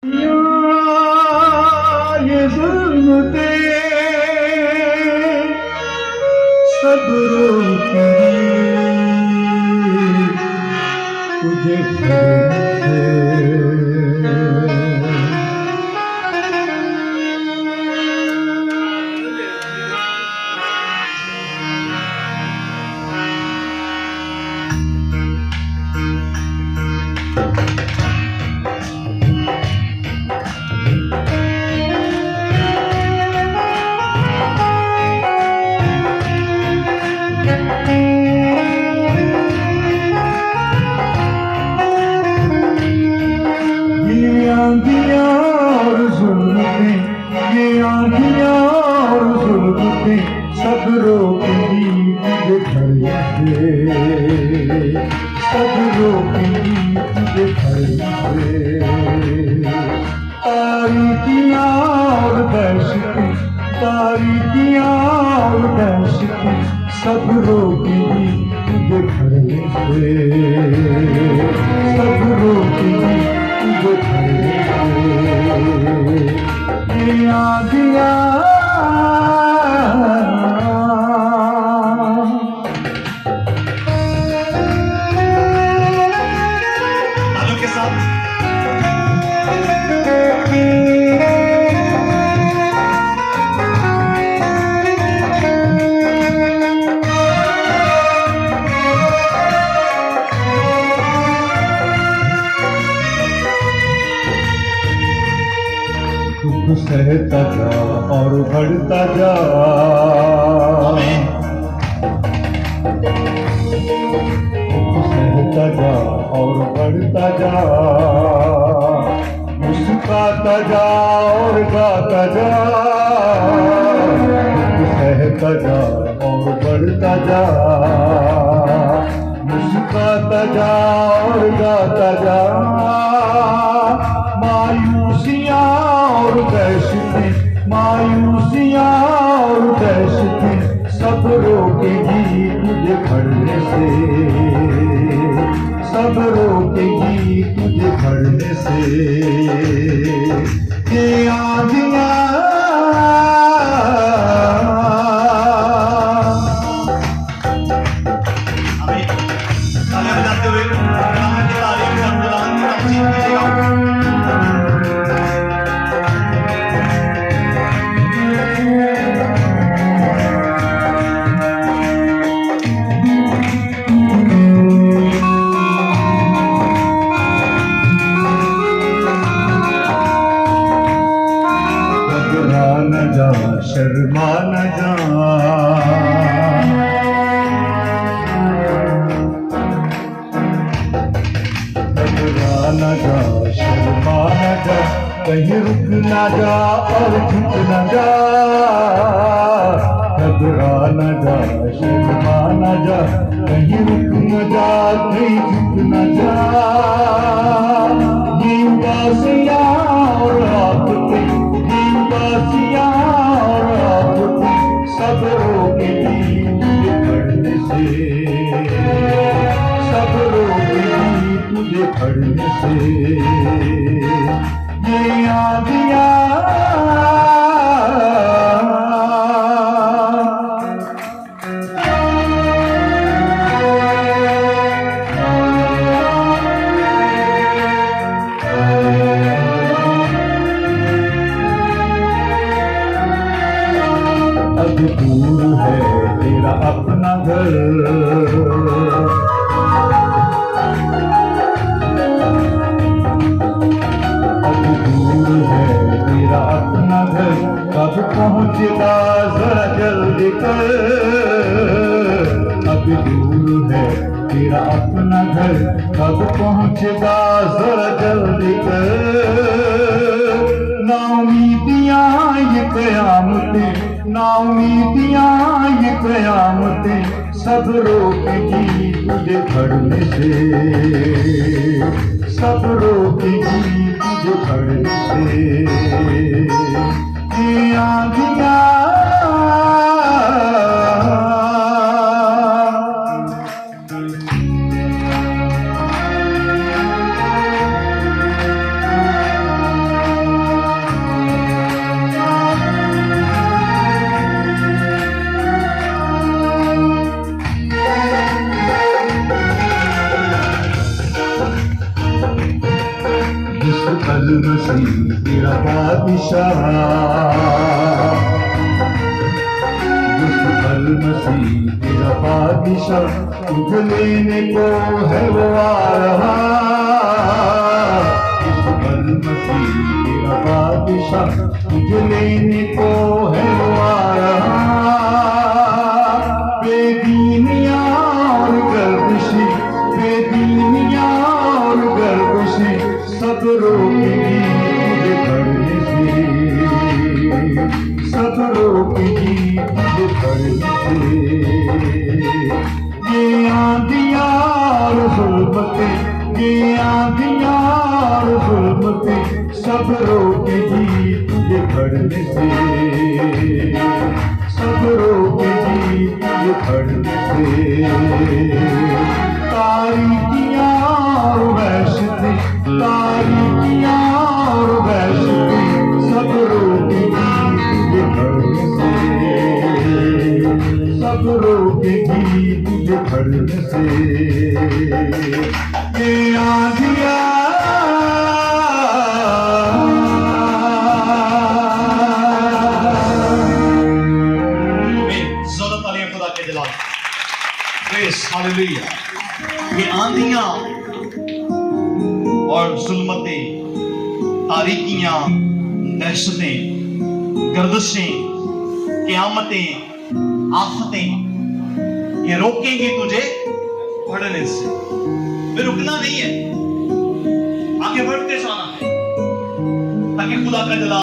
ये जुल्म पे सब रोकी तुझे फिर आंधियां और जुल्म ये आंधियां और जुल्म सब रोकेंगी तुझे घर से, सब रोकेंगी तुझे घर से। तारीकियां और दहशतें, तारीकियां और दहशतें सब रोकेंगी तुझे घर से, सब रोकेंगी तुझे घर से। ये आंधियां के साथ दुख सहता जा और बढ़ता जा, दुख सहता जा और बढ़ता जा, मुस्कुराता जा और गाता जा। दुख सहता जा और बढ़ता जा, मुस्कुराता जा और गाता जा। मायूसियां और दहशतें, मायूसियां और दहशतें सब रोकेगी तुझे खड़ने से, सब रोकेगी तुझे खड़ने से। ये आंधियां तालियां बजाते हुए राम की तारीफ में अब्दुल्लाह की तमसील कीजिएगा। घबरा न जा, शर्मा न जा, घबरा न जा, शर्मा न जा, कहीं रुक न जा और झुक न जा। घबरा न जा, शर्मा न जा, कहीं रुक न जा, कहीं झुक न जा। ये उदासियां और आफतें, ये उदासियां और आफतें सब रोकेगी तुझे खड़ने से, सब रोकेगी तुझे खड़ने से। ये आंधियां अब दूर है तेरा अपना घर, अब दूर है तेरा अपना घर। कब पहुँचेगा जरा जल्दी कर, अब दूर है तेरा अपना घर। कब पहुँचेगा जरा जल्दी कर। ना उम्मीदियां ये कयामतें, ना उम्मीदियां ये कयामतें सब रोकेगी तुझे खड़ने से, सब रोकेगी तुझे खड़ने से। ये आंधियां हर मसीह तेरा बादशाह, हर मसीह तेरा बादशाह, तुझे लेने को है वो आ रहा। हर मसीह तेरा बादशाह, तुझे लेने को है वो आ रहा। बेदीनिया और गर्दिशी, बेदीनिया और गर्दिशी सब रोकेगी तुझे बढ़ने से, सब रोकेगी तुझे बढ़ने से। ये आंधियाँ और जुल्मतें, ये आंधियाँ और जुल्मतें सब रोकेगी तुझे बढ़ने से, सब रोकेगी तुझे बढ़ने से। तारीकियाँ और वैश्यते, तारीकियाँ और वैश्यते सब रोकेगी तुझे बढ़ने से, सब रोकेगी तुझे बढ़ने से। ये आंधियाँ ज़रूरत वाले खुदा के दिलाने। Praise hallelujah. ये आंधियां और जुल्मतें, तारीकियां, दहशतें, गर्दिशें, क़यामतें, आफतें, ये रोकेंगी तुझे बढ़ने से। फिर रुकना नहीं है, आगे बढ़ते जाना है ताकि खुदा का जलाल